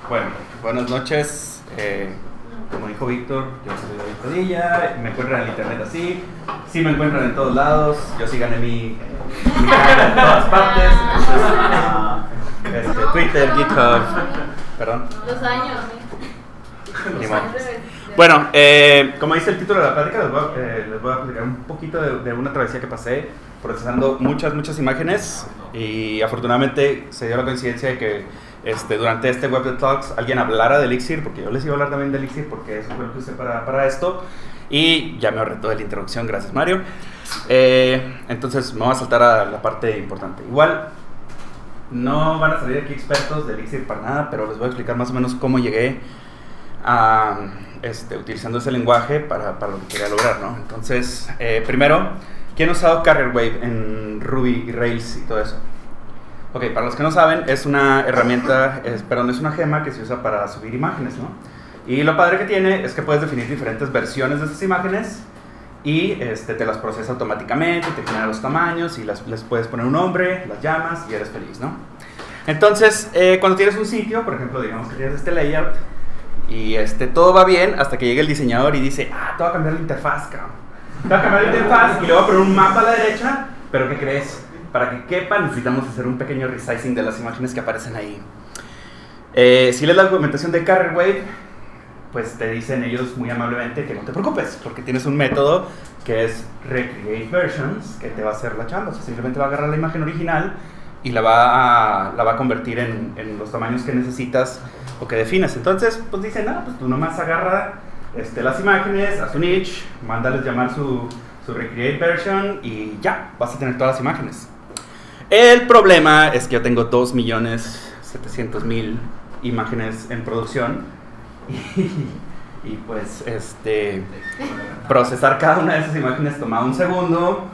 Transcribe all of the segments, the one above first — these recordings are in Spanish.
Bueno, buenas noches. Como dijo Víctor, yo soy David Padilla. Me encuentran en internet así. Sí me encuentran en todos lados. Yo sí gané mi carrera en todas partes. Entonces, Twitter, GitHub. Perdón. Los años. Ni modo. Bueno, como dice el título de la plática, les voy a platicar un poquito de una travesía que pasé procesando muchas imágenes, y afortunadamente se dio la coincidencia de que durante este Web de Talks alguien hablara de Elixir, porque yo les iba a hablar también de Elixir porque eso fue lo que usé para esto, y ya me ahorré toda la introducción, gracias Mario. Entonces me voy a saltar a la parte importante. Igual no van a salir aquí expertos de Elixir para nada, pero les voy a explicar más o menos cómo llegué a utilizando ese lenguaje para lo que quería lograr, ¿no? Entonces, primero, ¿quién ha usado Carrier Wave en Ruby y Rails y todo eso? Ok, para los que no saben, es una herramienta, es una gema que se usa para subir imágenes, ¿no? Y lo padre que tiene es que puedes definir diferentes versiones de esas imágenes y te las procesa automáticamente, te genera los tamaños y les puedes poner un nombre, las llamas y eres feliz, ¿no? Entonces, cuando tienes un sitio, por ejemplo, digamos que tienes este layout y todo va bien hasta que llega el diseñador y dice, te voy a cambiar la interfaz, cabrón. Te voy a cambiar la interfaz y le voy a poner un mapa a la derecha, pero ¿qué crees? Para que quepa necesitamos hacer un pequeño resizing de las imágenes que aparecen ahí. Si lees la documentación de Carrier Wave, pues te dicen ellos muy amablemente que no te preocupes, porque tienes un método que es Recreate Versions, que te va a hacer la chamba. O sea, simplemente va a agarrar la imagen original y la va a convertir en los tamaños que necesitas o que defines. Entonces, pues dicen, pues tú nomás agarra las imágenes, haz un each, mándales llamar su Recreate Version y ya, vas a tener todas las imágenes. El problema es que yo tengo 2.700.000 imágenes en producción y pues procesar cada una de esas imágenes toma un segundo.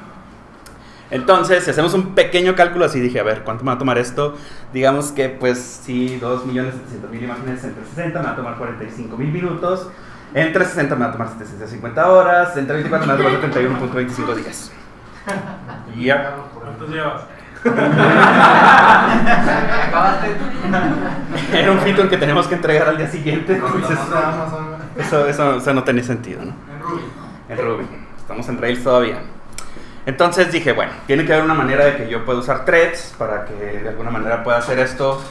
Entonces, si hacemos un pequeño cálculo así, dije, a ver, ¿cuánto me va a tomar esto? Digamos que, pues, si 2.700.000 imágenes entre 60 me va a tomar 45.000 minutos. Entre 60 me va a tomar 750 horas. Entre 24 me va a tomar 71.25 días. Ya. ¿Cuántos llevas? Era un feature que tenemos que entregar al día siguiente. Entonces, eso no tenía sentido, ¿no? En Ruby. Estamos en Rails todavía. Entonces dije, bueno, tiene que haber una manera de que yo pueda usar threads para que de alguna manera pueda hacer esto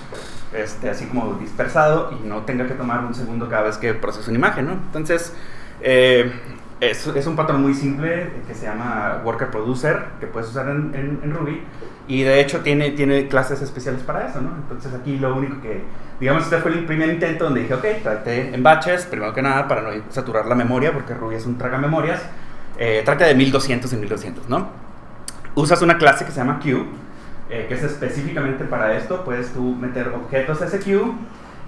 así como dispersado y no tenga que tomar un segundo cada vez que proceso una imagen, ¿no? Entonces, es un patrón muy simple que se llama Worker Producer, que puedes usar en Ruby, y de hecho tiene clases especiales para eso, ¿no? Entonces aquí lo único que, digamos, este fue el primer intento donde dije, ok, trate en batches, primero que nada, para no saturar la memoria, porque Ruby es un tragamemorias. Trata de 1200 en 1200, ¿no? Usas una clase que se llama queue, que es específicamente para esto. Puedes tú meter objetos a ese queue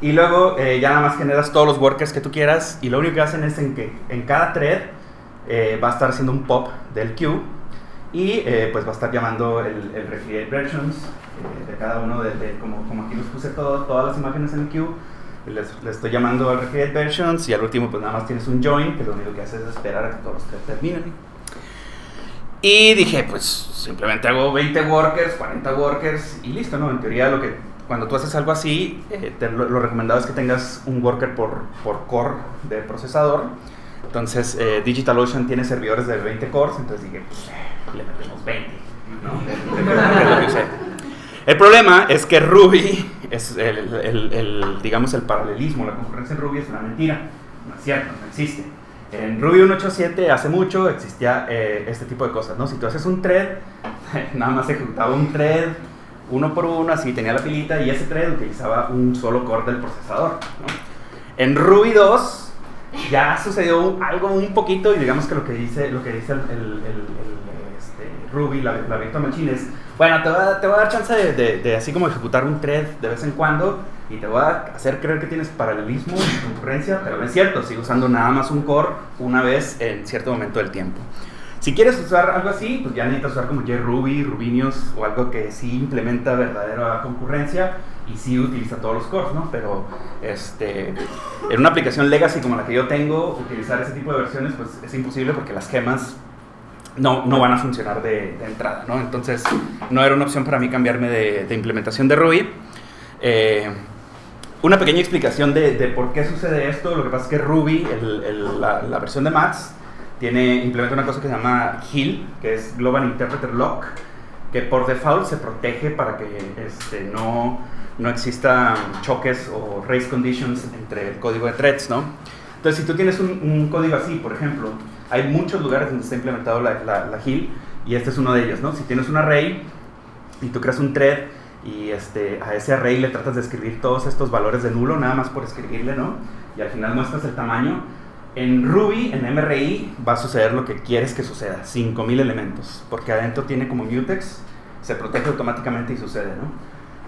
y luego ya nada más generas todos los workers que tú quieras, y lo único que hacen es que en cada thread va a estar haciendo un pop del queue y pues va a estar llamando el Recreate Versions de cada uno como aquí los puse todas las imágenes en el queue. Les estoy llamando al Recreate Versions y al último pues nada más tienes un join, que lo único que hace es esperar a que todos los threads terminen. Y dije, pues simplemente hago 20 workers, 40 workers y listo, ¿no? En teoría cuando tú haces algo así, lo recomendado es que tengas un worker por core de procesador. Entonces DigitalOcean tiene servidores de 20 cores, entonces dije, pues le metemos 20, ¿no? Que es lo que usé. El problema es que Ruby es digamos, el paralelismo, la concurrencia en Ruby es una mentira. No es cierto, no existe. En Ruby 1.8.7 hace mucho existía este tipo de cosas, ¿no? Si tú haces un thread, nada más ejecutaba un thread uno por uno, así tenía la pilita, y ese thread utilizaba un solo core del procesador, ¿no? En Ruby 2 ya sucedió algo un poquito, y digamos que lo que dice el Ruby, la virtual machine es, bueno, te voy a dar chance de así como ejecutar un thread de vez en cuando, y te voy a hacer creer que tienes paralelismo y concurrencia, pero no es cierto, sigue usando nada más un core una vez en cierto momento del tiempo. Si quieres usar algo así, pues ya necesitas usar como JRuby, Rubinius o algo que sí implementa verdadera concurrencia y sí utiliza todos los cores, ¿no? Pero en una aplicación legacy como la que yo tengo, utilizar ese tipo de versiones pues es imposible, porque las gemas no van a funcionar de entrada, ¿no? Entonces no era una opción para mí cambiarme de implementación de Ruby. una pequeña explicación de por qué sucede esto. Lo que pasa es que Ruby, la versión de Max, implementa una cosa que se llama GIL, que es Global Interpreter Lock, que por default se protege para que no existan choques o race conditions entre el código de threads, ¿no? Entonces, si tú tienes un código así, por ejemplo, hay muchos lugares donde está implementado la GIL, y este es uno de ellos, ¿no? Si tienes un array y tú creas un thread y a ese array le tratas de escribir todos estos valores de nulo, nada más por escribirle, ¿no? Y al final muestras el tamaño. En Ruby, en MRI, va a suceder lo que quieres que suceda, 5000 elementos, porque adentro tiene como mutex, se protege automáticamente y sucede, ¿no?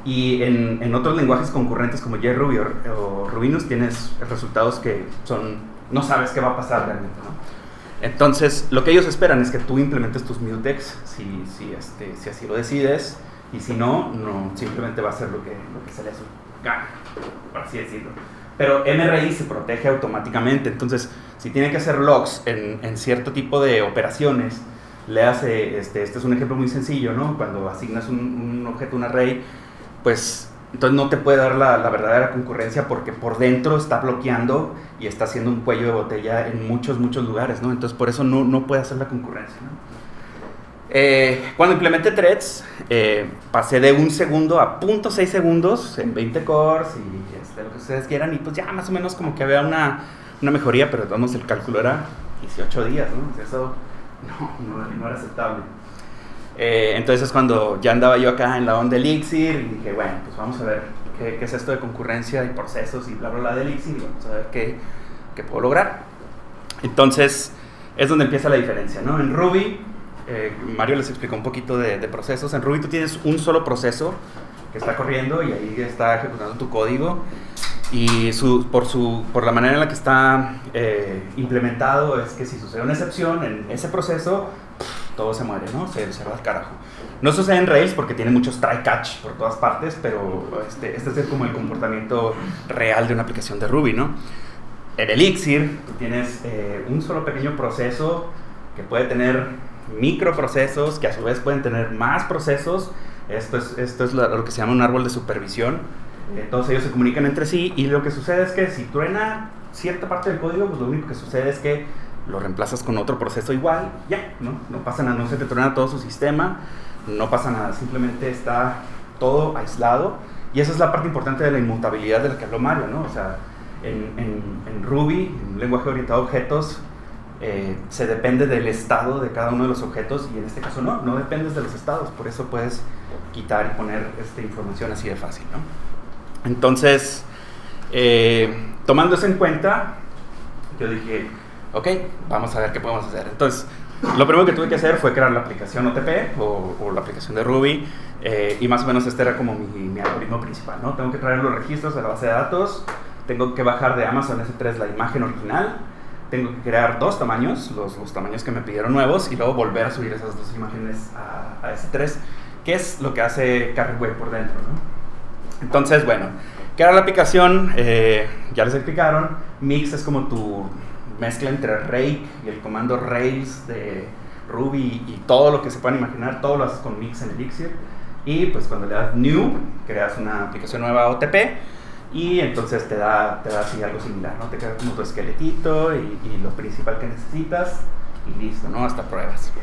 Y en otros lenguajes concurrentes como JRuby o Rubinus tienes resultados que no sabes qué va a pasar realmente, ¿no? Entonces, lo que ellos esperan es que tú implementes tus mutex si así lo decides, y si no, simplemente va a ser lo que se les gana, por así decirlo. Pero MRI se protege automáticamente, entonces si tiene que hacer logs en cierto tipo de operaciones, le hace, este es un ejemplo muy sencillo, ¿no? Cuando asignas un objeto, un array, pues entonces no te puede dar la verdadera concurrencia porque por dentro está bloqueando y está haciendo un cuello de botella en muchos lugares, ¿no? Entonces por eso no puede hacer la concurrencia, ¿no? Cuando implementé threads, pasé de 1 segundo a 0.6 segundos en 20 cores y lo que ustedes quieran, y pues ya más o menos como que había una mejoría, pero vamos, el cálculo era 18 días, ¿no? Eso no era aceptable. Entonces cuando ya andaba yo acá en la onda de Elixir, y dije, bueno, pues vamos a ver qué es esto de concurrencia y procesos y bla de Elixir, y vamos a ver qué puedo lograr. Entonces es donde empieza la diferencia, ¿no? En Ruby, Mario les explicó un poquito de procesos. En Ruby tú tienes un solo proceso que está corriendo y ahí está ejecutando tu código, y por la manera en la que está implementado es que si sucede una excepción en ese proceso, todo se muere, ¿no? Se va al carajo. No sucede en Rails porque tiene muchos try-catch por todas partes, pero este es como el comportamiento real de una aplicación de Ruby, ¿no? En Elixir tú tienes un solo pequeño proceso que puede tener microprocesos que a su vez pueden tener más procesos. Esto es lo que se llama un árbol de supervisión. Todos ellos se comunican entre sí, y lo que sucede es que si truena cierta parte del código, pues lo único que sucede es que lo reemplazas con otro proceso igual, ya, no pasa nada, no se te truena todo su sistema, no pasa nada, simplemente está todo aislado. Y esa es la parte importante de la inmutabilidad de la que habló Mario, ¿no? O sea, en Ruby, en un lenguaje orientado a objetos, se depende del estado de cada uno de los objetos, y en este caso no dependes de los estados, por eso puedes quitar y poner información así de fácil, ¿no? Entonces, tomando eso en cuenta, yo dije, ok, vamos a ver qué podemos hacer. Entonces, lo primero que tuve que hacer fue crear la aplicación OTP o la aplicación de Ruby, y más o menos este era como mi algoritmo principal, ¿no? Tengo que traer los registros de la base de datos, tengo que bajar de Amazon S3 la imagen original, tengo que crear 2 tamaños, los tamaños que me pidieron nuevos, y luego volver a subir esas 2 imágenes a S3, que es lo que hace Carryway por dentro, ¿no? Entonces, bueno, crear la aplicación, ya les explicaron. Mix es como tu mezcla entre Rake y el comando Rails de Ruby y todo lo que se puedan imaginar, todo lo haces con Mix en Elixir. Y pues cuando le das New, creas una aplicación nueva OTP, y entonces te da así algo similar, ¿no? Te queda como tu esqueletito y lo principal que necesitas, y listo, ¿no? Hasta pruebas.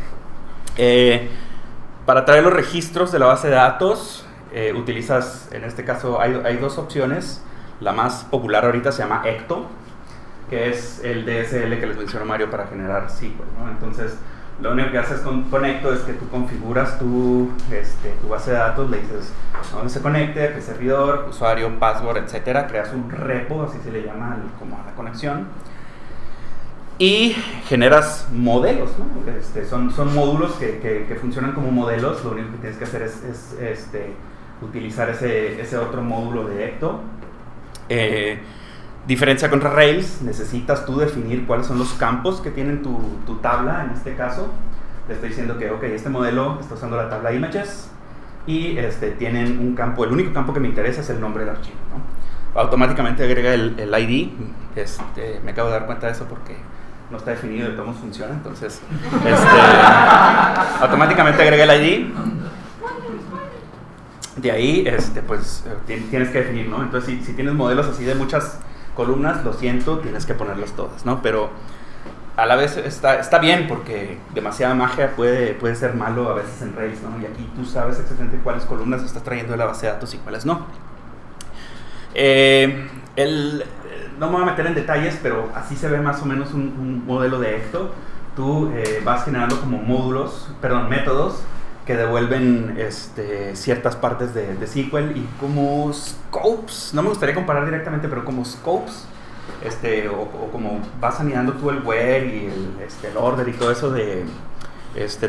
Para traer los registros de la base de datos, utilizas, en este caso hay 2 opciones. La más popular ahorita se llama Ecto, que es el DSL que les mencionó Mario para generar SQL, ¿no? Entonces, lo único que haces con Ecto es que tú configuras tu base de datos, le dices a dónde se conecte, a qué servidor, usuario, password, etcétera. Creas un repo, así se le llama como a la conexión, y generas modelos, ¿no? Son módulos que funcionan como modelos. Lo único que tienes que hacer es utilizar ese otro módulo de Ecto. Diferencia contra Rails, necesitas tú definir cuáles son los campos que tienen tu tabla. En este caso, le estoy diciendo que, ok, este modelo está usando la tabla images, y tienen un campo, el único campo que me interesa es el nombre del archivo, ¿no? Automáticamente agrega el ID. Me acabo de dar cuenta de eso porque no está definido de cómo funciona, entonces automáticamente agrega el ID. De ahí, pues, tienes que definir, ¿no? Entonces, si tienes modelos así de muchas columnas, lo siento, tienes que ponerlas todas, ¿no? Pero a la vez está bien, porque demasiada magia puede ser malo a veces en Rails, ¿no? Y aquí tú sabes exactamente cuáles columnas estás trayendo de la base de datos y cuáles no. No me voy a meter en detalles, pero así se ve más o menos un modelo de Ecto. Tú vas generando como métodos que devuelven ciertas partes de SQL y como scopes, no me gustaría comparar directamente, pero como scopes, o como vas anidando tú el where y el order y todo eso de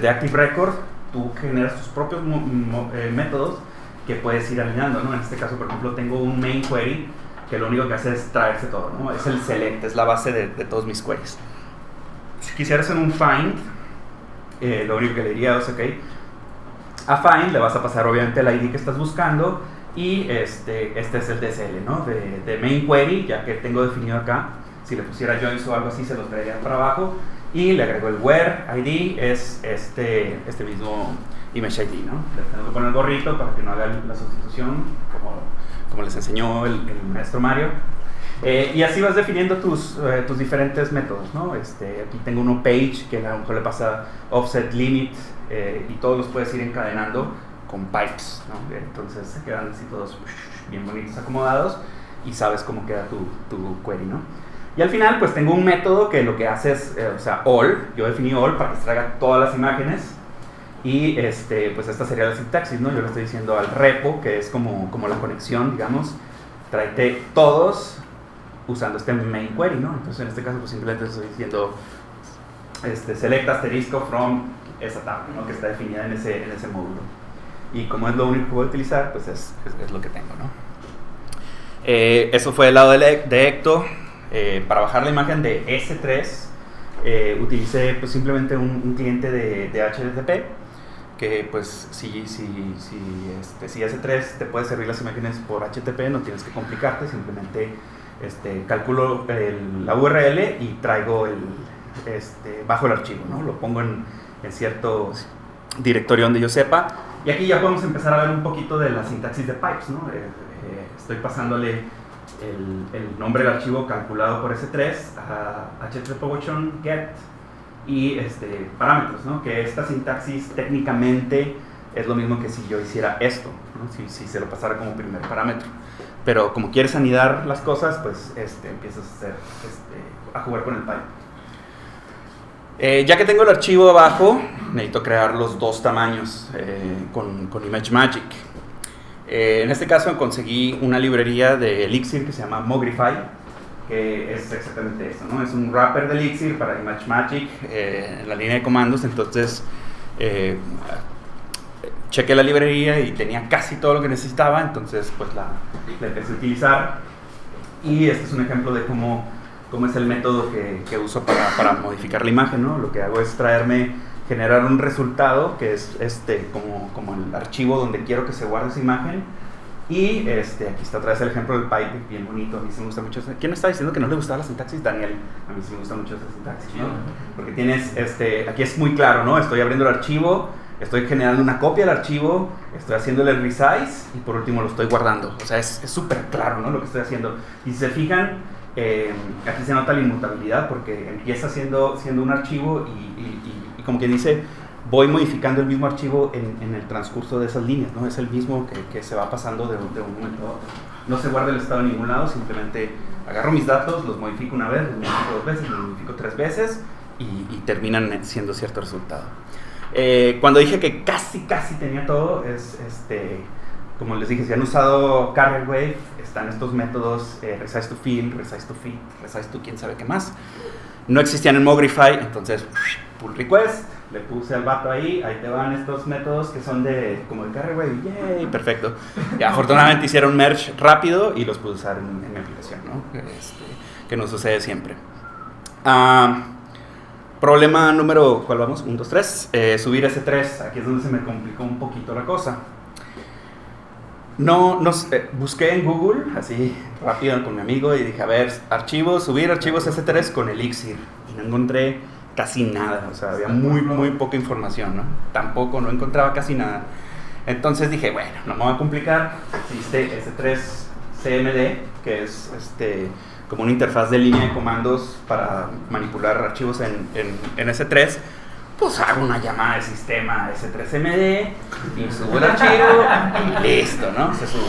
Active Record, tú generas tus propios métodos que puedes ir anidando, ¿no? En este caso, por ejemplo, tengo un main query que lo único que hace es traerse todo, ¿no? Es el select, es la base de todos mis queries. Si quisieras en un find, lo único que le diría es, ok, a find le vas a pasar obviamente el ID que estás buscando y este es el DSL, ¿no? De main query, ya que tengo definido acá. Si le pusiera joins o algo así, se los traería para abajo. Y le agrego el where ID, es este mismo image ID, ¿no? Le tengo que poner el gorrito para que no haga la sustitución, como les enseñó el maestro Mario. Y así vas definiendo tus diferentes métodos, ¿no? Aquí tengo uno page, que a lo mejor le pasa offset limit, y todos los puedes ir encadenando con pipes, ¿no? Entonces se quedan así todos bien bonitos acomodados y sabes cómo queda tu query, ¿no? Y al final pues tengo un método que lo que hace es, all, yo definí all para que se traiga todas las imágenes y pues esta sería la sintaxis, ¿no? Yo le estoy diciendo al repo, que es como la conexión, digamos, tráete todos usando este main query, ¿no? Entonces en este caso pues simplemente estoy diciendo select asterisco from esa tabla, ¿no? Que está definida en ese módulo. Y como es lo único que voy a utilizar, pues es lo que tengo, ¿no? Eso fue el lado de Ecto. Para bajar la imagen de S3 utilicé pues simplemente un cliente de HTTP que pues si S3 te puede servir las imágenes por HTTP, no tienes que complicarte, simplemente calculo la URL y traigo bajo el archivo, ¿no? Lo pongo en cierto directorio donde yo sepa, y aquí ya podemos empezar a ver un poquito de la sintaxis de pipes, ¿no? Estoy pasándole el nombre del archivo calculado por S3 a HTTP function get y parámetros, ¿no? Que esta sintaxis técnicamente es lo mismo que si yo hiciera esto, ¿no? Si se lo pasara como primer parámetro. Pero como quieres anidar las cosas, pues empiezas a jugar con el pipe. Ya que tengo el archivo abajo, necesito crear los dos tamaños con ImageMagick. En este caso conseguí una librería de Elixir que se llama Mogrify, que es exactamente eso, ¿no? Es un wrapper de Elixir para ImageMagick en la línea de comandos. Entonces chequé la librería y tenía casi todo lo que necesitaba, entonces pues la empecé a utilizar. Y este es un ejemplo de cómo es el método que uso para modificar la imagen, ¿no? Lo que hago es generar un resultado que es como el archivo donde quiero que se guarde esa imagen. Y aquí está otra vez el ejemplo del pipe, bien bonito. A mí sí me gusta mucho. ¿Quién me está diciendo que no le gustaba la sintaxis? Daniel. A mí sí me gusta mucho esa sintaxis, ¿no? Porque tienes, aquí es muy claro, ¿no? Estoy abriendo el archivo, estoy generando una copia del archivo, estoy haciéndole el resize y por último lo estoy guardando. O sea, es súper claro, ¿no? Lo que estoy haciendo. Y si se fijan, aquí se nota la inmutabilidad porque empieza siendo un archivo y como quien dice, voy modificando el mismo archivo en el transcurso de esas líneas, ¿no? Es el mismo que se va pasando de un momento a otro. No se guarda el estado en ningún lado, simplemente agarro mis datos, los modifico una vez, los modifico dos veces, los modifico tres veces y terminan siendo cierto resultado. Cuando dije que casi tenía todo, como les dije, si han usado Carrier Wave, están estos métodos resize to fill, resize to fit, resize to quién sabe qué más. No existían en Mogrify, entonces pull request, le puse al vato ahí te van estos métodos que son como de Carrier Wave, yay, perfecto. Y afortunadamente hicieron merge rápido y los pude usar en mi aplicación, ¿no? Que no sucede siempre. Problema número, ¿cuál vamos? 1, 2, 3. Subir S3, aquí es donde se me complicó un poquito la cosa. Busqué en Google, así rápido con mi amigo, y dije, a ver, subir archivos S3 con Elixir. Y no encontré casi nada, o sea, había muy poca información, ¿no? No encontraba casi nada. Entonces dije, bueno, no me voy a complicar. Existe S3CMD, que es como una interfaz de línea de comandos para manipular archivos en S3. Pues hago una llamada de sistema S3MD y subo el archivo y listo, ¿no? Se sube.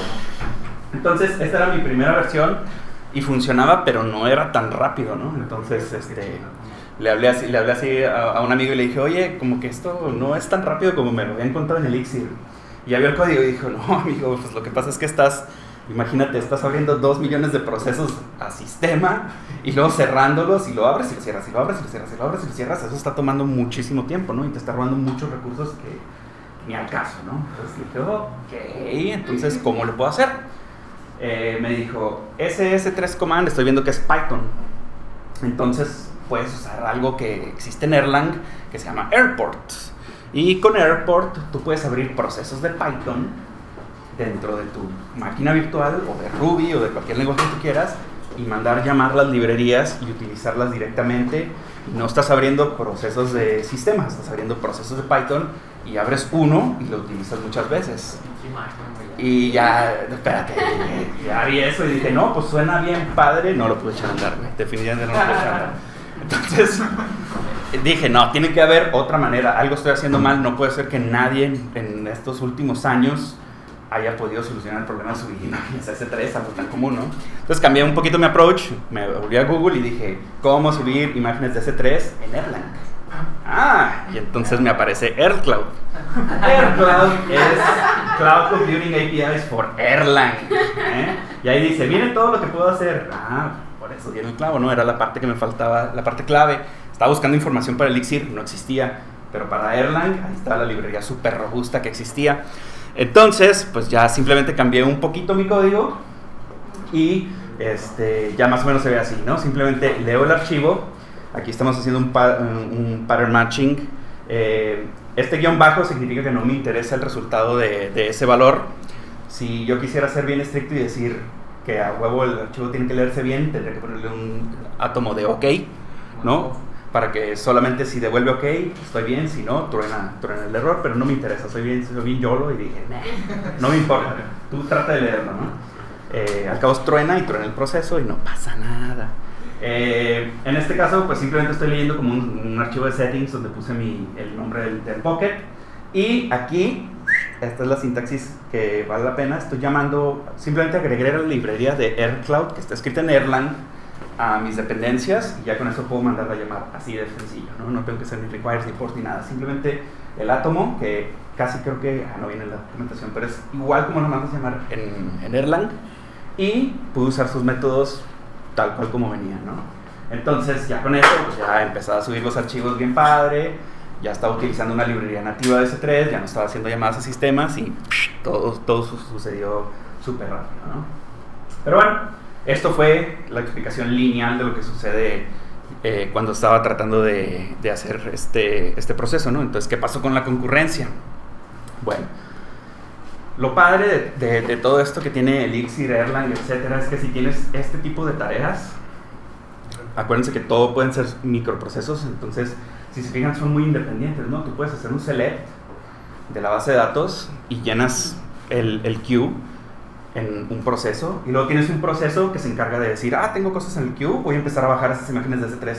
Entonces, esta era mi primera versión y funcionaba, pero no era tan rápido, ¿no? Entonces, le hablé así a un amigo y le dije, oye, como que esto no es tan rápido como me lo había encontrado en Elixir. Y ya vio el código y dijo, no, amigo, pues lo que pasa es que imagínate, estás abriendo 2 millones de procesos a sistema y luego cerrándolos y lo abres y lo cierras, y lo abres y lo cierras, y lo abres y lo cierras. Eso está tomando muchísimo tiempo, ¿no? Y te está robando muchos recursos que ni al caso, ¿no? Entonces dije, ok, entonces, ¿cómo lo puedo hacer? Me dijo, SS3 command, estoy viendo que es Python. Entonces, puedes usar algo que existe en Erlang que se llama Airport. Y con Airport tú puedes abrir procesos de Python dentro de tu máquina virtual o de Ruby o de cualquier lenguaje que tú quieras y mandar llamar las librerías y utilizarlas directamente. No estás abriendo procesos de sistemas, estás abriendo procesos de Python y abres uno y lo utilizas muchas veces. Y ya, espérate, ya vi eso y dije, no, pues suena bien padre, no lo pude echar a andar, definitivamente no lo pude echar a andar. Entonces dije, no, tiene que haber otra manera, algo estoy haciendo mal, no puede ser que nadie en estos últimos años haya podido solucionar el problema de subir imágenes a S3, algo tan común, ¿no? Entonces cambié un poquito mi approach, me volví a Google y dije, ¿cómo subir imágenes de S3 en Erlang? Y entonces me aparece AirCloud. AirCloud es Cloud Computing APIs for Erlang, Y ahí dice, miren todo lo que puedo hacer. Por eso di en el clavo, ¿no? Era la parte que me faltaba, la parte clave. Estaba buscando información para Elixir, no existía, pero para Erlang, ahí está la librería súper robusta que existía. Entonces, pues ya simplemente cambié un poquito mi código y ya más o menos se ve así, ¿no? Simplemente leo el archivo. Aquí estamos haciendo un pattern matching. Este guión bajo significa que no me interesa el resultado de ese valor. Si yo quisiera ser bien estricto y decir que a huevo el archivo tiene que leerse bien, tendría que ponerle un átomo de OK, ¿no? Para que solamente si devuelve OK, estoy bien, si no, truena el error, pero no me interesa, soy bien YOLO y dije, no me importa, tú trata de leerlo, ¿no? Al cabo truena el proceso y no pasa nada. En este caso, pues simplemente estoy leyendo como un archivo de settings donde puse el nombre del Pocket. Y aquí, esta es la sintaxis que vale la pena. Estoy llamando, simplemente agregué la librería de AirCloud, que está escrita en Erlang, a mis dependencias. Y ya con eso puedo mandarla a llamar así de sencillo, ¿no? No tengo que hacer ni requires, ni port, ni nada. Simplemente el átomo, que casi creo que no viene en la documentación, pero es igual como lo mandas a llamar en Erlang. Y pude usar sus métodos tal cual como venía, ¿no? Entonces ya con eso pues ya empezaba a subir los archivos bien padre, ya estaba utilizando una librería nativa de S3, ya no estaba haciendo llamadas a sistemas y todo sucedió súper rápido, ¿no? Pero bueno, esto fue la explicación lineal de lo que sucede cuando estaba tratando de hacer este proceso, ¿no? Entonces, ¿qué pasó con la concurrencia? Bueno, lo padre de todo esto que tiene Elixir, Erlang, etcétera, es que si tienes este tipo de tareas, acuérdense que todo pueden ser microprocesos, entonces si se fijan son muy independientes, ¿no? Tú puedes hacer un select de la base de datos y llenas el queue en un proceso y luego tienes un proceso que se encarga de decir, tengo cosas en el queue, voy a empezar a bajar estas imágenes de S3.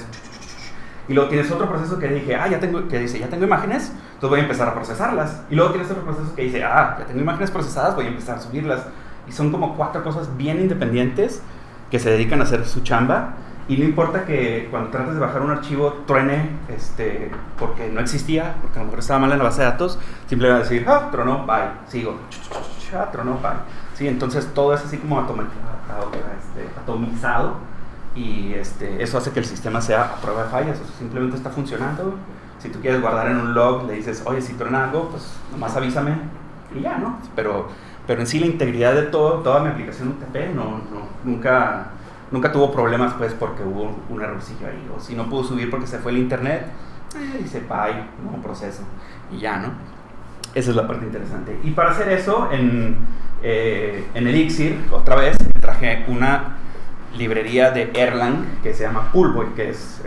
Y luego tienes otro proceso que dice, ya tengo imágenes, entonces voy a empezar a procesarlas. Y luego tienes otro proceso que dice, ya tengo imágenes procesadas, voy a empezar a subirlas. Y son como 4 cosas bien independientes que se dedican a hacer su chamba. Y no importa que cuando trates de bajar un archivo truene porque no existía, porque a lo mejor estaba mal en la base de datos, simplemente va a decir, tronó, bye, sigo, tronó, bye. Sí, entonces todo es así como atomizado. Y eso hace que el sistema sea a prueba de fallas, o sea, simplemente está funcionando. Si tú quieres guardar en un log, le dices, oye, si truena algo, pues nomás avísame y ya, ¿no? Pero en sí la integridad de toda mi aplicación UTP nunca tuvo problemas, pues, porque hubo un errorcillo ahí. O si no pudo subir porque se fue el internet, dice, bye, nuevo proceso, y ya, ¿no? Esa es la parte interesante. Y para hacer eso, en Elixir, otra vez, traje una librería de Erlang que se llama Poolboy, que es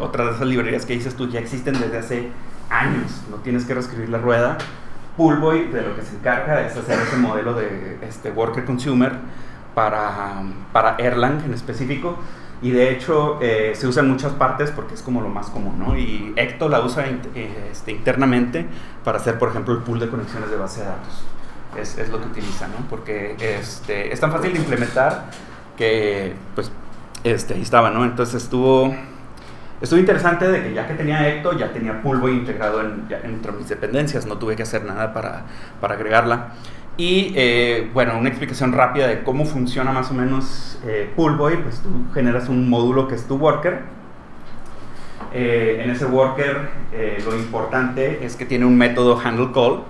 otra de esas librerías que dices tú ya existen desde hace años, no tienes que reescribir la rueda Pullboy de lo que se encarga es hacer ese modelo de worker consumer para Erlang en específico, y de hecho se usa en muchas partes porque es como lo más común, ¿no? Y Ecto la usa internamente para hacer, por ejemplo, el pool de conexiones de base de datos. Es lo que utiliza, ¿no? Porque es tan fácil de implementar que, pues, ahí estaba, ¿no? Entonces estuvo interesante de que ya que tenía Ecto, ya tenía Pullboy integrado entre mis dependencias, no tuve que hacer nada para agregarla. Y bueno, una explicación rápida de cómo funciona más o menos Pullboy. Pues tú generas un módulo que es tu worker. En ese worker lo importante es que tiene un método handle call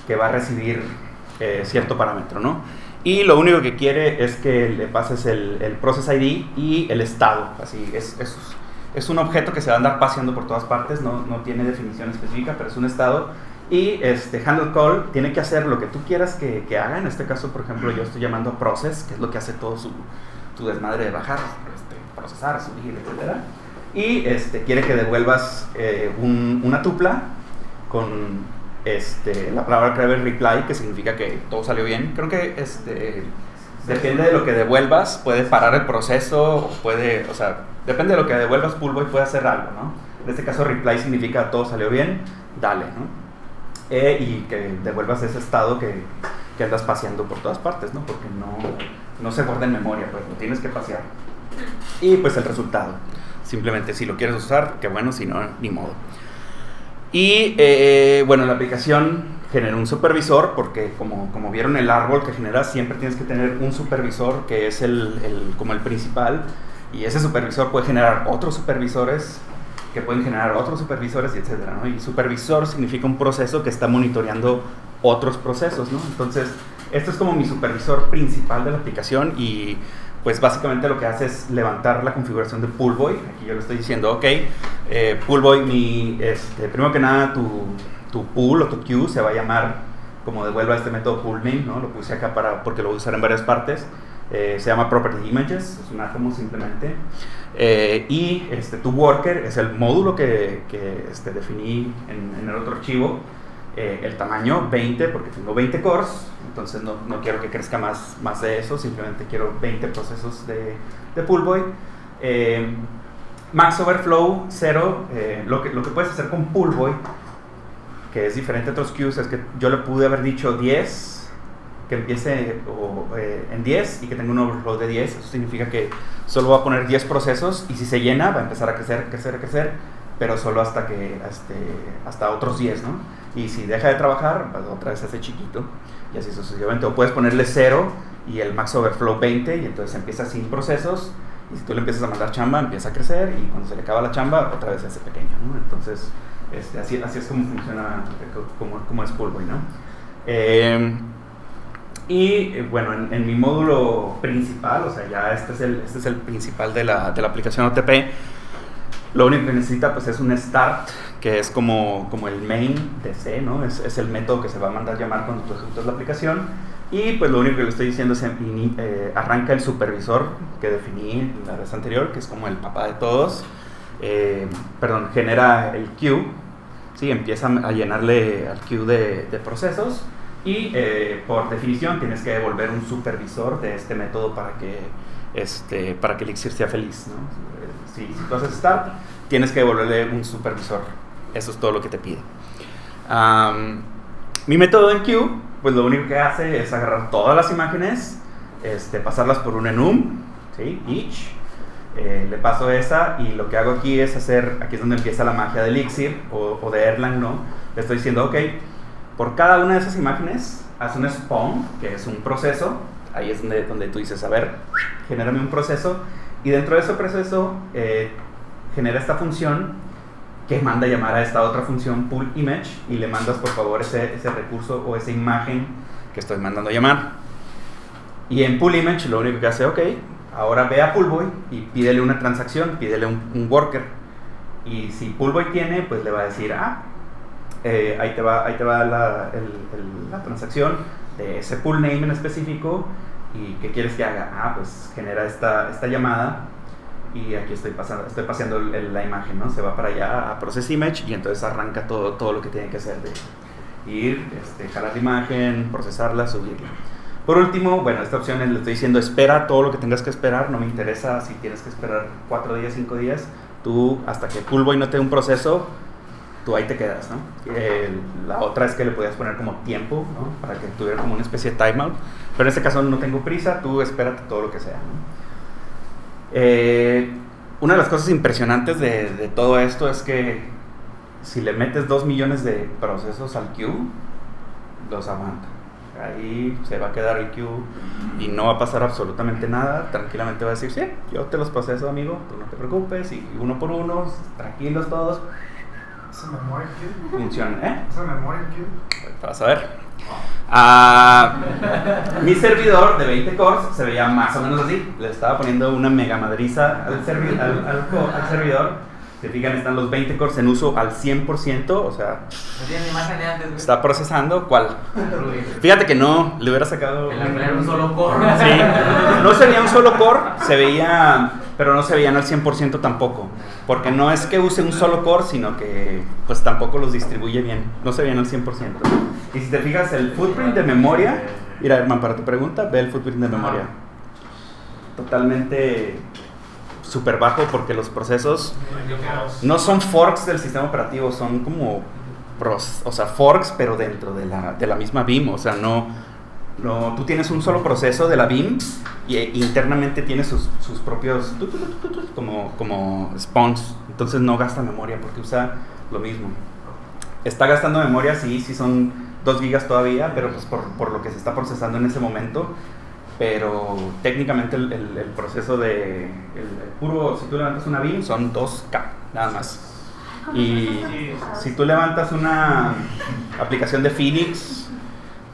que va a recibir cierto parámetro, ¿no? Y lo único que quiere es que le pases el process ID y el estado. Así es un objeto que se va a andar paseando por todas partes, no tiene definición específica, pero es un estado. Y handle call tiene que hacer lo que tú quieras que haga. En este caso, por ejemplo, yo estoy llamando a process, que es lo que hace todo tu desmadre de bajar, procesar, subir, etc. Y quiere que devuelvas una tupla con la palabra clave reply, que significa que todo salió bien. Creo que depende de lo que devuelvas, puede parar el proceso, depende de lo que devuelvas, Pullboy puede hacer algo, ¿no? En este caso, reply significa todo salió bien, dale, ¿no? Y que devuelvas ese estado que andas paseando por todas partes, ¿no? Porque no se guarda en memoria, pues lo tienes que pasear. Y pues el resultado. Simplemente si lo quieres usar, qué bueno, si no, ni modo. Y bueno, la aplicación genera un supervisor, porque como vieron el árbol que generas, siempre tienes que tener un supervisor que es como el principal, y ese supervisor puede generar otros supervisores que pueden generar otros supervisores, y etcétera, ¿no? Y supervisor significa un proceso que está monitoreando otros procesos, ¿no? Entonces, esto es como mi supervisor principal de la aplicación, y pues básicamente lo que hace es levantar la configuración de Pullboy. Aquí yo le estoy diciendo, ok, Pullboy, primero que nada tu pool o tu queue se va a llamar, como devuelva este método pullName, ¿no? Lo puse acá porque lo voy a usar en varias partes. Se llama property images, es un átomo simplemente. Y tu worker es el módulo que definí en el otro archivo. El tamaño 20, porque tengo 20 cores, entonces no quiero que crezca más de eso, simplemente quiero 20 procesos de Pullboy. Max Overflow 0. Lo que puedes hacer con Pullboy, que es diferente a otros queues, es que yo le pude haber dicho 10, que empiece en 10 y que tenga un overflow de 10. Eso significa que solo va a poner 10 procesos, y si se llena va a empezar a crecer, pero solo hasta otros 10, ¿no? Y si deja de trabajar, otra vez se hace chiquito, y así sucesivamente. O puedes ponerle 0 y el max overflow 20, y entonces empieza sin procesos, y si tú le empiezas a mandar chamba, empieza a crecer, y cuando se le acaba la chamba, otra vez se hace pequeño, ¿no? Entonces, así es como funciona, como es Pullboy, ¿no? Y bueno, en mi módulo principal, o sea, ya este es el principal de la aplicación OTP. Lo único que necesita, pues, es un start, que es como el main de C, ¿no? Es el método que se va a mandar llamar cuando tú ejecutas la aplicación. Y pues lo único que le estoy diciendo es arranca el supervisor que definí la vez anterior, que es como el papá de todos. Genera el queue, ¿sí? Empieza a llenarle al queue de procesos. Y por definición tienes que devolver un supervisor de este método para que Elixir sea feliz, ¿no? Si tú haces start, tienes que devolverle un supervisor. Eso es todo lo que te pide. Mi método en queue, pues lo único que hace es agarrar todas las imágenes, pasarlas por un enum, ¿sí? Each. Le paso esa, y lo que hago aquí es aquí es donde empieza la magia de Elixir o de Erlang, ¿no? Le estoy diciendo, ok, por cada una de esas imágenes, haz un spawn, que es un proceso. Ahí es donde tú dices, a ver, genérame un proceso. Y dentro de ese proceso, genera esta función que manda a llamar a esta otra función, pullImage, y le mandas, por favor, ese recurso o esa imagen que estoy mandando a llamar. Y en pullImage lo único que hace, ok, ahora ve a Pullboy y pídele una transacción, pídele un worker. Y si Pullboy tiene, pues le va a decir, ahí te va la transacción de ese pull name en específico, y ¿qué quieres que haga? Pues genera esta llamada, y aquí estoy paseando la imagen, ¿no? Se va para allá a process image, y entonces arranca todo lo que tiene que hacer ir, jalar la imagen, procesarla, subirla. Por último, bueno, esta opción le estoy diciendo, espera todo lo que tengas que esperar, no me interesa si tienes que esperar 4 días, 5 días, tú hasta que Coolboy no te dé un proceso, tú ahí te quedas, ¿no? La otra es que le podías poner como tiempo, ¿no? Para que tuviera como una especie de timeout, pero en este caso no tengo prisa, tú espérate todo lo que sea, ¿no? Una de las cosas impresionantes de todo esto es que si le metes 2 millones de procesos al queue, los aguanta. Ahí se va a quedar el queue y no va a pasar absolutamente nada. Tranquilamente va a decir, sí, yo te los proceso, amigo, tú no te preocupes, y uno por uno, tranquilos todos. ¿Esa memoria queue? Funciona, ¿eh? ¿Esa memoria queue? Ahorita vas a ver. Mi servidor de 20 cores se veía más o menos así. Le estaba poniendo una mega madriza al servidor. Se fijan, están los 20 cores en uso al 100%, o sea, no tiene imagen de antes, güey. Está procesando. ¿Cuál? Fíjate que no, le hubiera sacado un solo core. Sí, no se veía un solo core, se veía, pero no se veían al 100% tampoco, porque no es que use un solo core, sino que pues tampoco los distribuye bien, no se veían al 100%. Y si te fijas, el footprint de memoria, mira, Herman, para tu pregunta, ve el footprint de memoria, totalmente súper bajo, porque los procesos no son forks del sistema operativo, son como forks, pero dentro de la misma BIM. O sea, no, tú tienes un solo proceso de la BIM y internamente tiene sus propios como spawns. Entonces no gasta memoria porque usa lo mismo. Está gastando memoria, sí son 2 gigas todavía, pero pues por lo que se está procesando en ese momento. Pero técnicamente el proceso el puro, si tú levantas una BIM, son 2K, nada más. Y si tú levantas una aplicación de Phoenix,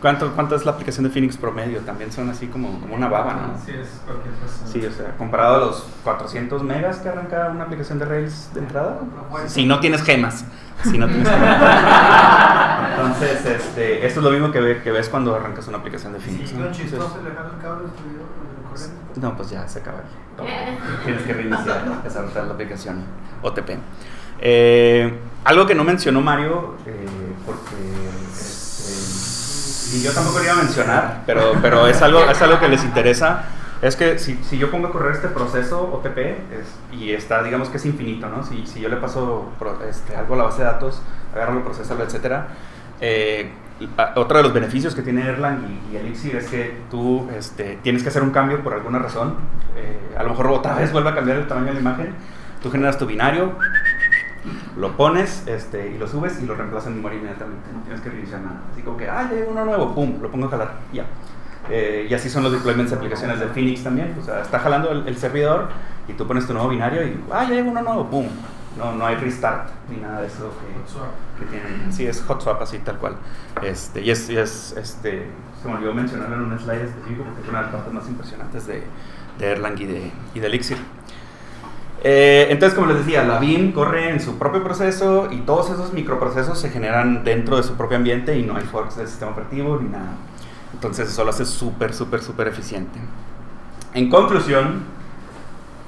¿cuánto es la aplicación de Phoenix promedio? También son así como una baba, ¿no? Sí, es cualquier cosa. Sí, o sea, comparado a los 400 megas que arranca una aplicación de Rails de entrada, si no tienes gemas. Entonces, esto es lo mismo que ves cuando arrancas una aplicación de Phoenix. Sí, ¿no? Chistoso le jala el cable corriente. No, pues ya se acaba. Tienes que reiniciar, desarrollar la aplicación OTP. Algo que no mencionó Mario, porque y yo tampoco lo iba a mencionar, pero es algo que les interesa. Es que si yo pongo a correr este proceso OTP y está, digamos que es infinito, ¿no? Si yo le paso algo a la base de datos, agárralo, procesalo, etcétera. Otro de los beneficios que tiene Erlang y Elixir es que tú tienes que hacer un cambio por alguna razón. A lo mejor otra vez vuelve a cambiar el tamaño de la imagen. Tú generas tu binario, lo pones y lo subes y lo reemplazas en memoria inmediatamente. No tienes que reiniciar nada. Así como que, llega uno nuevo, pum, lo pongo a jalar, ya. Y así son los deployments de aplicaciones de Phoenix también. O sea, está jalando el servidor y tú pones tu nuevo binario y ya llega uno nuevo, pum. No hay restart ni nada de eso que tienen. Sí, es hot swap así tal cual. Se me olvidó mencionarlo en un slide específico porque es una de las partes más impresionantes de Erlang y de Elixir. Entonces, como les decía, la BIM corre en su propio proceso y todos esos microprocesos se generan dentro de su propio ambiente y no hay forks del sistema operativo ni nada. Entonces eso lo hace súper eficiente. En conclusión,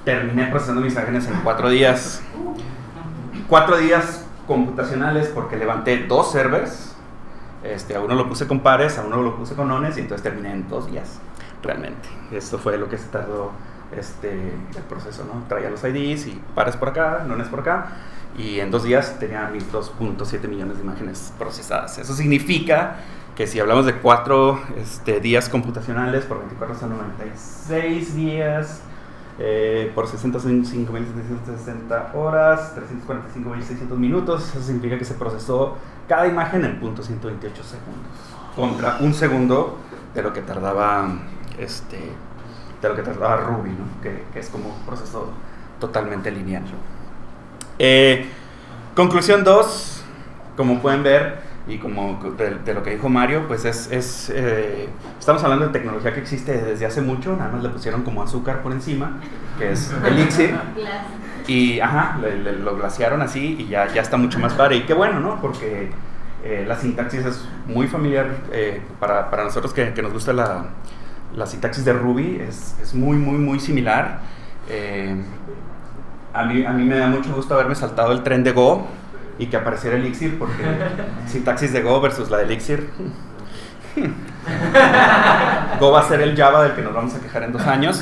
terminé procesando mis imágenes en 4 días. 4 días computacionales porque levanté 2 servers. A uno lo puse con pares, a uno lo puse con nones y entonces terminé en 2 días. Realmente. Esto fue lo que se tardó el proceso, ¿no? Traía los IDs y pares por acá, nones por acá. Y en 2 días tenía mis 2.7 millones de imágenes procesadas. Eso significa que si hablamos de 4 días computacionales por 24 son 96 días, por 65.760 horas, 345.600 minutos. Eso significa que se procesó cada imagen en .128 segundos, contra 1 segundo de lo que tardaba Ruby, ¿no? que es como un proceso totalmente lineal. Conclusión 2, como pueden ver, y como de lo que dijo Mario, pues estamos hablando de tecnología que existe desde hace mucho, nada más le pusieron como azúcar por encima, que es Elixir, y lo glaciaron así y ya está mucho más padre, y qué bueno, ¿no? Porque la sintaxis es muy familiar para nosotros que nos gusta la sintaxis de Ruby, es muy similar. A mí me da mucho gusto haberme saltado el tren de Go, y que apareciera Elixir, porque sintaxis de Go versus la de Elixir. Go va a ser el Java del que nos vamos a quejar en 2 años.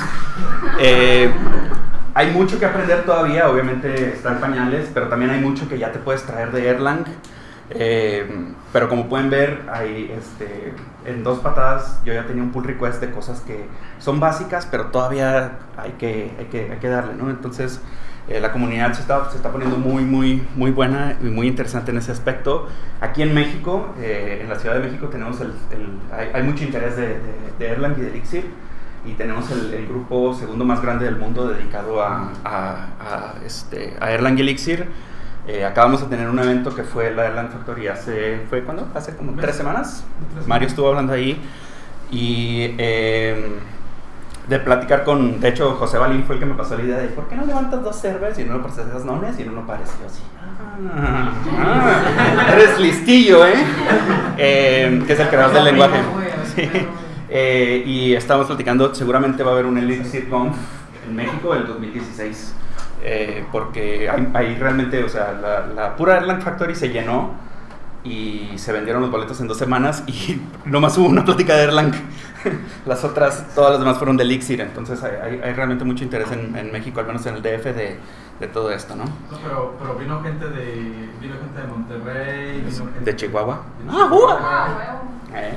Hay mucho que aprender todavía, obviamente está en pañales, pero también hay mucho que ya te puedes traer de Erlang. Pero como pueden ver, hay, en 2 patadas yo ya tenía un pull request de cosas que son básicas, pero todavía hay que darle, ¿no? Entonces la comunidad se está poniendo muy buena y muy interesante en ese aspecto. Aquí en México, en la Ciudad de México, tenemos hay mucho interés de Erlang y de Elixir, y tenemos el grupo segundo más grande del mundo dedicado a Erlang y Elixir. Acabamos de tener un evento que fue la Erlang Factory ¿fue cuándo? Hace como 3 semanas. Mario estuvo hablando ahí y de platicar de hecho José Balín fue el que me pasó la idea de ¿por qué no levantas 2 servers y en uno procesas nones y en uno pares? Y yo así, eres listillo, que es el creador del lenguaje. Sí. Y estábamos platicando, seguramente va a haber un Elixir Conf en México el 2016. Porque ahí realmente, o sea, la pura Erlang Factory se llenó y se vendieron los boletos en 2 semanas y nomás hubo una plática de Erlang. Todas las demás fueron de Elixir. Entonces hay realmente mucho interés en México, al menos en el DF, de todo esto, ¿no? Pero vino gente de Monterrey, de Chihuahua.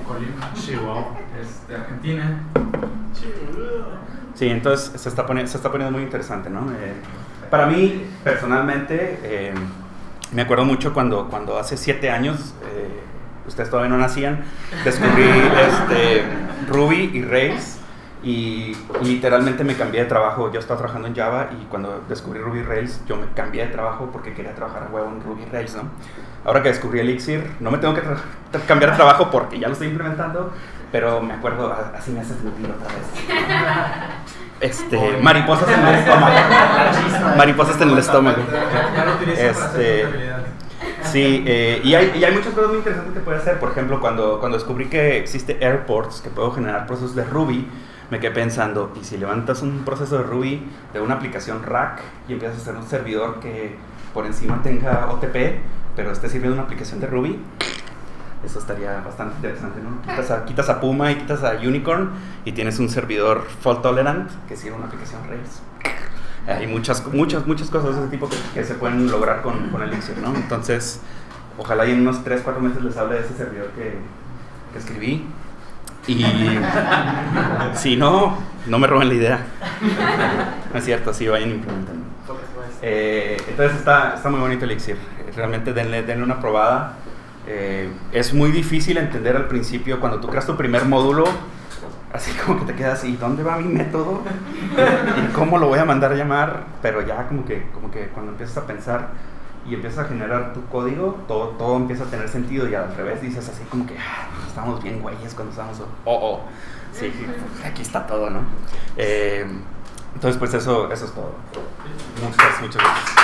Colima, Chihuahua, Argentina. Sí, entonces se está poniendo muy interesante, ¿no? Para mí, personalmente, me acuerdo mucho cuando hace 7 años, ustedes todavía no nacían, descubrí Ruby y Rails, y literalmente me cambié de trabajo. Yo estaba trabajando en Java y cuando descubrí Ruby y Rails, yo me cambié de trabajo porque quería trabajar a huevo en Ruby y Rails, ¿no? Ahora que descubrí Elixir, no me tengo que cambiar de trabajo porque ya lo estoy implementando, pero me acuerdo, así me hace sentir otra vez. Mariposas en el estómago. Mariposas en el estómago. Ya lo utilicé para hacer contabilidad. Sí, y hay muchas cosas muy interesantes que puedes hacer. Por ejemplo, cuando descubrí que existe Airports, que puedo generar procesos de Ruby, me quedé pensando, ¿y si levantas un proceso de Ruby de una aplicación rack y empiezas a hacer un servidor que por encima tenga OTP, pero esté sirviendo una aplicación de Ruby? Eso estaría bastante interesante, ¿no? Quitas a Puma y quitas a Unicorn y tienes un servidor fault tolerant que sirve una aplicación Rails. Hay muchas cosas de ese tipo que se pueden lograr con Elixir, ¿no? Entonces, ojalá y en unos 3-4 meses les hable de ese servidor que escribí. Y si no me roben la idea. No es cierto, sí, vayan implementando. Entonces está muy bonito Elixir. Realmente denle una probada. Es muy difícil entender al principio cuando tú creas tu primer módulo, así como que te quedas así, ¿dónde va mi método? ¿Y cómo lo voy a mandar a llamar? Pero ya como que cuando empiezas a pensar y empiezas a generar tu código, todo empieza a tener sentido, y al revés dices así como que estábamos bien güeyes cuando estábamos, sí, aquí está todo, ¿no? Entonces pues eso es todo. Muchas gracias.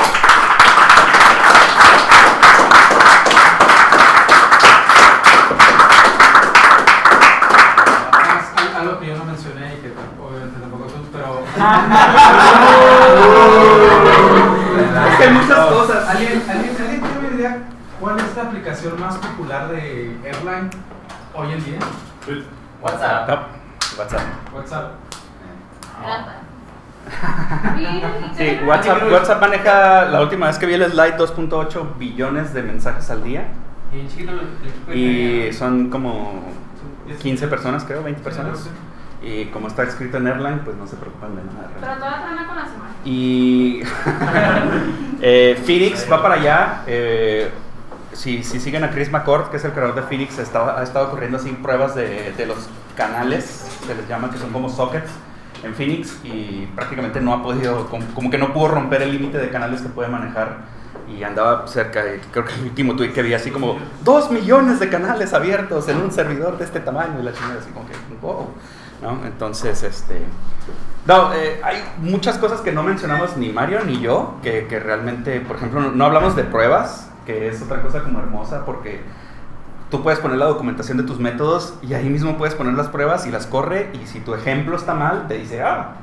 Algo que yo no mencioné y que obviamente tampoco tú, pero... Es que hay muchas cosas. ¿Alguien tiene una idea cuál es la aplicación más popular de Erlang hoy en día? WhatsApp. WhatsApp. Sí, WhatsApp maneja, la última vez que vi el slide, 2.8 billones de mensajes al día. Y chiquito Y son como 15 personas, creo, 20 personas. Y como está escrito en Erlang, pues no se preocupan de nada. Pero toda trama con la semana. Y Phoenix va para allá. Si siguen a Chris McCord, que es el creador de Phoenix, ha estado corriendo así pruebas de los canales, se les llama, que son como sockets en Phoenix, y prácticamente no ha podido, como que no pudo romper el límite de canales que puede manejar. Y andaba cerca, y creo que el último tweet que vi así como 2 millones de canales abiertos en un servidor de este tamaño, y la chingada así como que wow, ¿no? Entonces, hay muchas cosas que no mencionamos ni Mario ni yo, que realmente, por ejemplo, no hablamos de pruebas, que es otra cosa como hermosa, porque tú puedes poner la documentación de tus métodos y ahí mismo puedes poner las pruebas y las corre, y si tu ejemplo está mal, te dice,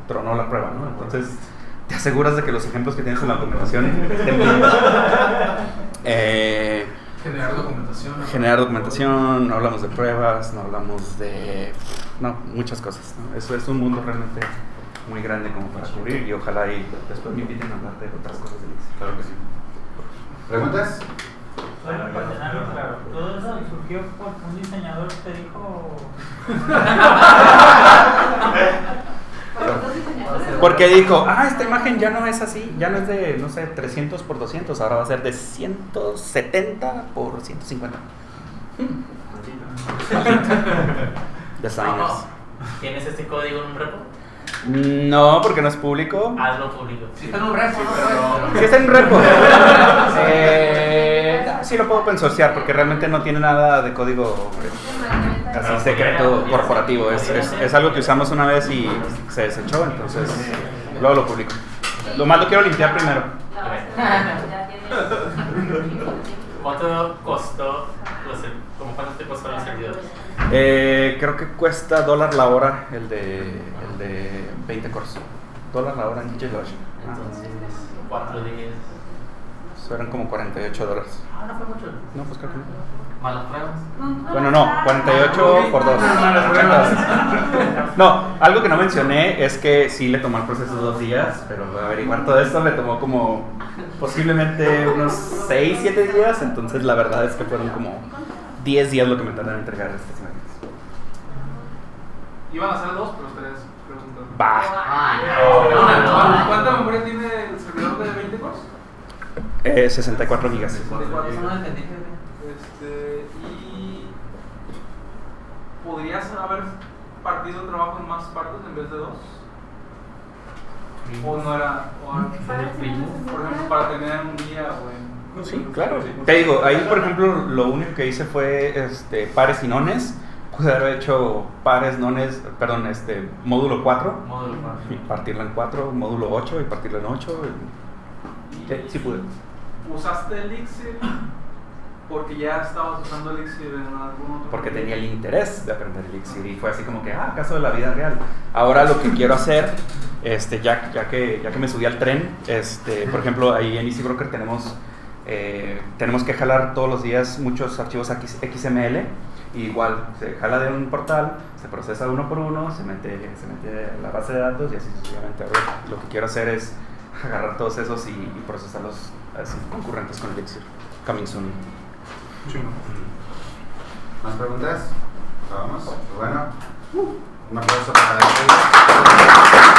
tronó la prueba, ¿no? Entonces, te aseguras de que los ejemplos que tienes en la documentación estén bien. Generar documentación. Generar documentación, no hablamos de pruebas, no hablamos de... No, muchas cosas, ¿no? Eso es un mundo realmente muy grande como para cubrir y ojalá y después me inviten a hablar de otras cosas de Elixir. Claro que sí. ¿Preguntas? Bueno, para tenerlo claro, todo eso surgió porque un diseñador te dijo... Porque dijo, esta imagen ya no es así, ya no es de, no sé, 300 por 200, ahora va a ser de 170 por 150. Designers. ¿Tienes este código en un repo? No, porque no es público. Hazlo público. Si está en un repo, ¿no? Sí está en repo. Sí lo puedo open sourcear porque realmente no tiene nada de código así secreto corporativo. Es algo que usamos una vez y se desechó, entonces luego lo publico. Lo más lo quiero limpiar primero. ¿Cuánto costó? ¿Cómo cuánto te costó los servidores? Creo que cuesta $1 la hora el de 20 cores. $1 la hora en DigitalOcean. Entonces, 4 días. Eso eran como $48. No fue mucho. No, pues creo que no. ¿Más las pruebas? Bueno, no, 48 por 2. No, algo que no mencioné es que sí le tomó el proceso 2 días, pero averiguar todo esto me tomó como posiblemente unos 6, 7 días, entonces la verdad es que fueron como 10 días lo que me tardaron en entregar estas imágenes. Iban a ser 2, pero 3 preguntas. Va. ¿Cuánta memoria tiene el servidor de 20 cores? 64 gigas. 64. Y ¿podrías haber partido el trabajo en más partes en vez de 2? ¿O no era? Por ejemplo, para tener un día o en... Sí, claro. Te digo, ahí por ejemplo lo único que hice fue pares y nones. Pude haber hecho pares, nones, perdón, módulo 4. Módulo 4. Y partirlo en 4, módulo 8 y partirlo en 8. Sí pude. ¿Usaste Elixir porque ya estabas usando Elixir en algún otro? Porque tenía el interés de aprender Elixir y fue así como que, caso de la vida real. Ahora lo que quiero hacer, ya que me subí al tren, por ejemplo, ahí en Easy Broker tenemos que jalar todos los días muchos archivos XML. Y igual, se jala de un portal, se procesa uno por uno, se mete a la base de datos y así sucesivamente. Ahora lo que quiero hacer es agarrar todos esos y procesarlos así concurrentes con Elixir. Coming soon. ¿Más preguntas? Vamos. Bueno, un aplauso para el